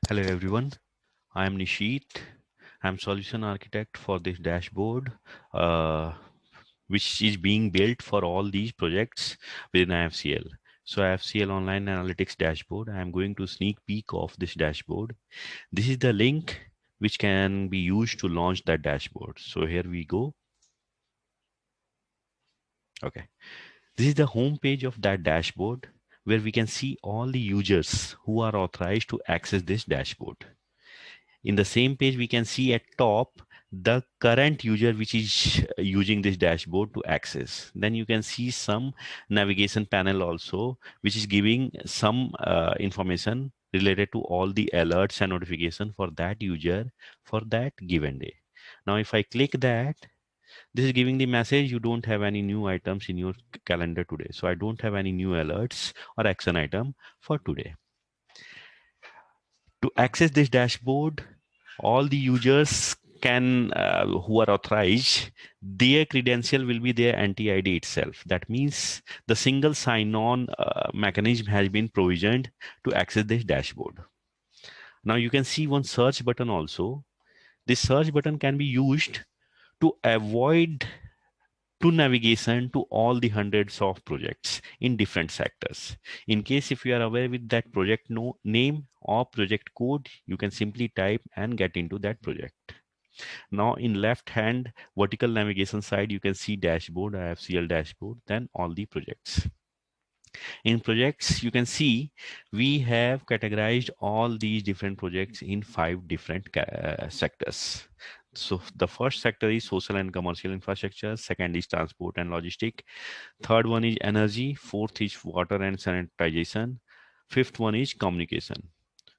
Hello everyone, I am Nishit. I'm solution architect for this dashboard, uh, which is being built for all these projects within IFCL. So IFCL Online Analytics Dashboard, I am going to sneak peek of this dashboard. This is the link which can be used to launch that dashboard. So here we go. Okay. This is the home page of that dashboard where we can see all the users who are authorized to access this dashboard. In the same page, we can see at top the current user which is using this dashboard to access. Then you can see some navigation panel also, which is giving some information related to all the alerts and notification for that user for that given day. Now, if I click that, this is giving the message you don't have any new items in your calendar today. So I don't have any new alerts or action item for today. To access this dashboard, all the users can who are authorized, their credential will be their anti-id itself. That means the single sign-on mechanism has been provisioned to access this dashboard. Now you can see one search button also. This search button can be used to avoid to navigation to all the hundreds of projects in different sectors. In case if you are aware with that project name or project code, you can simply type and get into that project. Now in left hand vertical navigation side, you can see dashboard, IFCL dashboard, then all the projects. In projects, you can see we have categorized all these different projects in 5 different sectors. So the first sector is social and commercial infrastructure. Second is transport and logistic. Third one is energy. Fourth is water and sanitization. Fifth one is communication.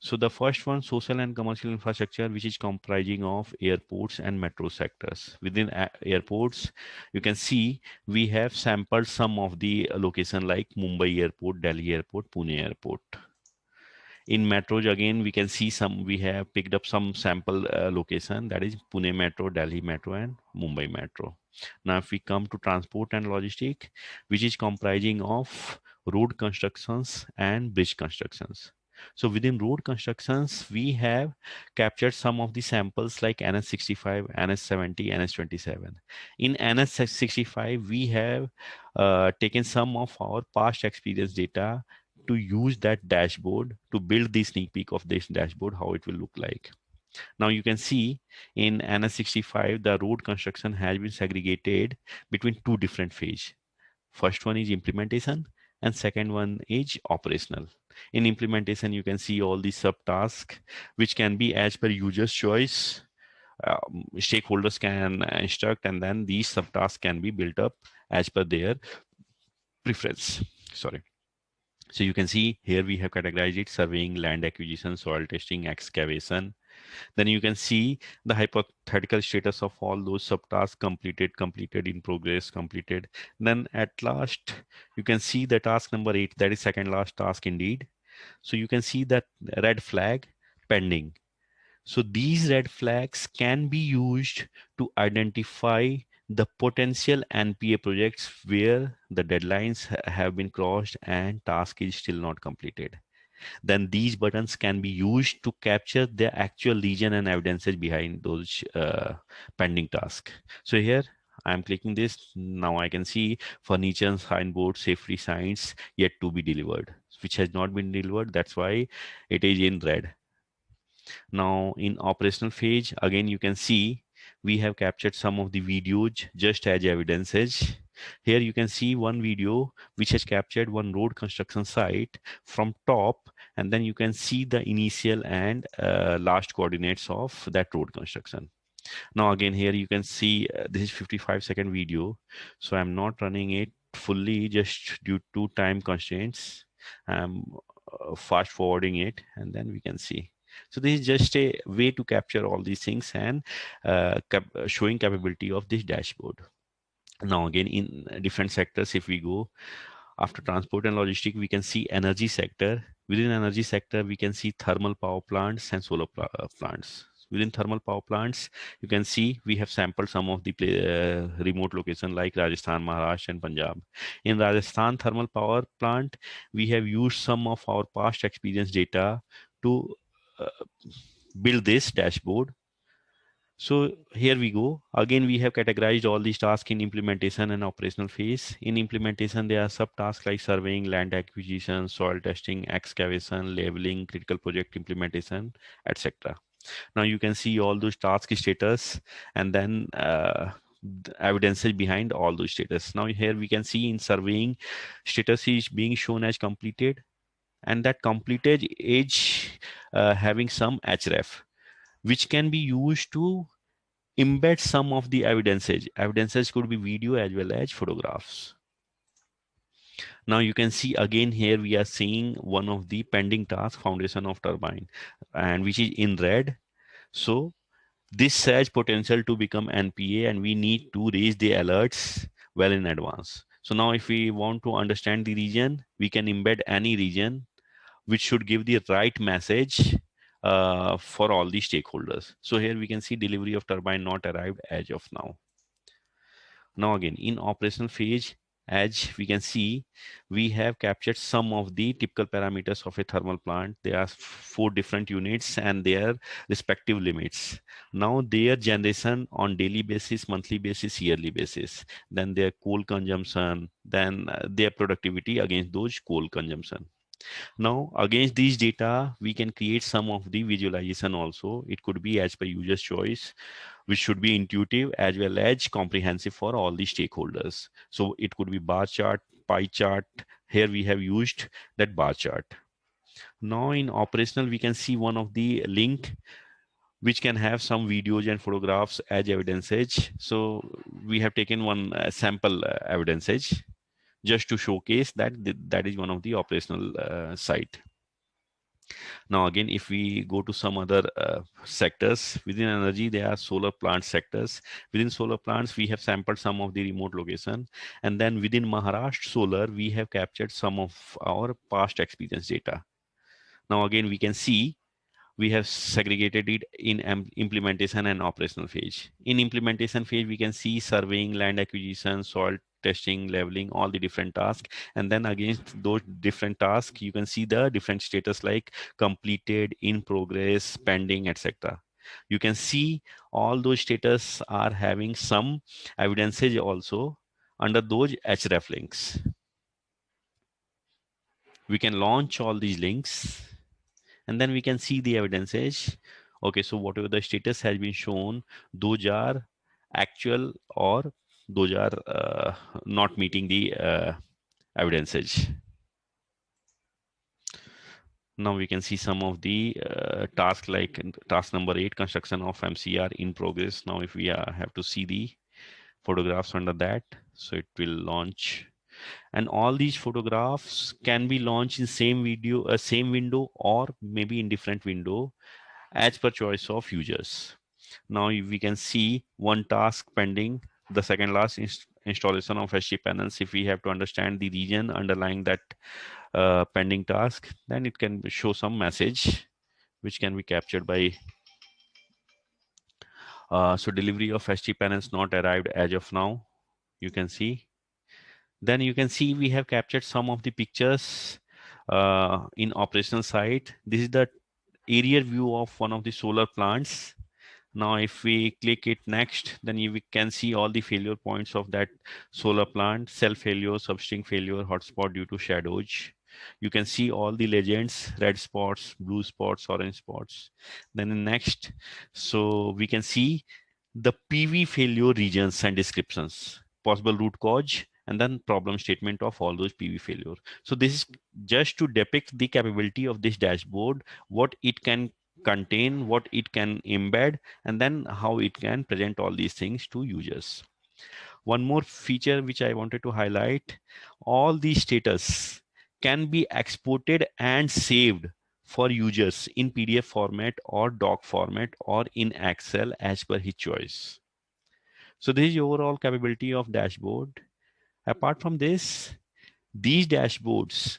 So the first one, social and commercial infrastructure, which is comprising of airports and metro sectors. Within airports, you can see we have sampled some of the location like Mumbai Airport, Delhi Airport, Pune Airport. In metros, again, we can see we have picked up some sample location, that is Pune Metro, Delhi Metro, and Mumbai Metro. Now, if we come to transport and logistic, which is comprising of road constructions and bridge constructions. So within road constructions, we have captured some of the samples like NS65, NS70, NS27. In NS65, we have taken some of our past experience data to use that dashboard to build the sneak peek of this dashboard, how it will look like. Now you can see in NS65, the road construction has been segregated between 2 different phases. First one is implementation and second one is operational. In implementation, you can see all the subtasks, which can be as per user's choice. Stakeholders can instruct, and then these subtasks can be built up as per their preference. Sorry. So you can see here we have categorized it: surveying, land acquisition, soil testing, excavation. Then you can see the hypothetical status of all those subtasks: completed, completed, in progress, completed. Then at last, you can see the task number 8, that is second last task indeed. So you can see that red flag pending. So these red flags can be used to identify the potential NPA projects where the deadlines have been crossed and task is still not completed. Then these buttons can be used to capture the actual region and evidences behind those pending tasks. So here I'm clicking this. Now I can see furniture, signboard, safety signs yet to be delivered, which has not been delivered. That's why it is in red. Now in operational phase, again, you can see we have captured some of the videos just as evidences. Here you can see one video which has captured one road construction site from top, and then you can see the initial and last coordinates of that road construction. Now again, here you can see this is 55-second video. So I'm not running it fully just due to time constraints. I'm fast forwarding it, and then we can see. So this is just a way to capture all these things and showing capability of this dashboard. Now again, in different sectors, if we go after transport and logistics, we can see energy sector. Within energy sector, we can see thermal power plants and solar plants. Within thermal power plants, you can see we have sampled some of the remote location like Rajasthan, Maharashtra, and Punjab. In Rajasthan thermal power plant, we have used some of our past experience data to build this dashboard. So here we go. Again, we have categorized all these tasks in implementation and operational phase. In implementation, there are subtasks like surveying, land acquisition, soil testing, excavation, labeling, critical project implementation, etc. Now you can see all those task status and then the evidences behind all those status. Now here we can see in surveying, status is being shown as completed, and that completed is having some href, which can be used to embed some of the evidences. Evidences could be video as well as photographs. Now you can see again here we are seeing one of the pending task, foundation of turbine, and which is in red. So this has potential to become NPA, and we need to raise the alerts well in advance. So now if we want to understand the region, we can embed any region which should give the right message for all the stakeholders. So here we can see delivery of turbine not arrived as of now. Now again, in operational phase, as we can see, we have captured some of the typical parameters of a thermal plant. There are 4 different units and their respective limits. Now their generation on daily basis, monthly basis, yearly basis, then their coal consumption, then their productivity against those coal consumption. Now, against these data, we can create some of the visualization also. It could be as per user's choice, which should be intuitive as well as comprehensive for all the stakeholders. So it could be bar chart, pie chart. Here we have used that bar chart. Now in operational, we can see one of the link which can have some videos and photographs as evidences. So we have taken one sample evidences just to showcase that that is one of the operational site. Now again, if we go to some other sectors within energy, there are solar plant sectors. Within solar plants, we have sampled some of the remote location, and then within Maharashtra solar, we have captured some of our past experience data. Now again, we can see we have segregated it in implementation and operational phase. In implementation phase, we can see surveying, land acquisition, soil testing, leveling, all the different tasks. And then against those different tasks, you can see the different status like completed, in progress, pending, etc. You can see all those status are having some evidences also under those href links. We can launch all these links and then we can see the evidences. Okay, so whatever the status has been shown, those are actual or those are not meeting the evidences. Now we can see some of the tasks like task number 8, construction of MCR in progress. Now if we have to see the photographs under that, so it will launch. And all these photographs can be launched in same video, same window, or maybe in different window as per choice of users. Now we can see one task pending, the second last installation of SG panels. If we have to understand the region underlying that pending task, then it can show some message which can be captured by so delivery of SG panels not arrived as of now. You can see. Then you can see we have captured some of the pictures in operational site. This is the aerial view of one of the solar plants. Now, if we click it next, then we can see all the failure points of that solar plant: cell failure, substring failure, hotspot due to shadows. You can see all the legends: red spots, blue spots, orange spots. Then in next, so we can see the PV failure regions and descriptions, possible root cause, and then problem statement of all those PV failure. So this is just to depict the capability of this dashboard, what it can contain, what it can embed, and then how it can present all these things to users. One more feature which I wanted to highlight: all these status can be exported and saved for users in PDF format or doc format or in Excel as per his choice. So this is the overall capability of dashboard. Apart from this, these dashboards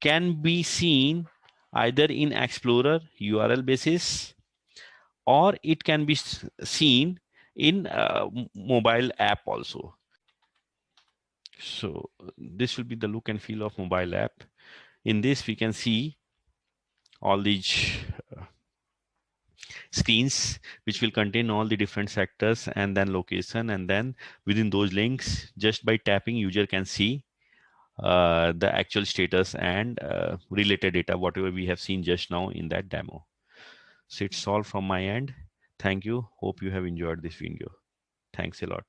can be seen either in Explorer URL basis, or it can be seen in mobile app also. So this will be the look and feel of mobile app. In this, we can see all these screens which will contain all the different sectors and then location, and then within those links, just by tapping, user can see the actual status and related data, whatever we have seen just now in that demo. So it's all from my end. Thank you. Hope you have enjoyed this video. Thanks a lot.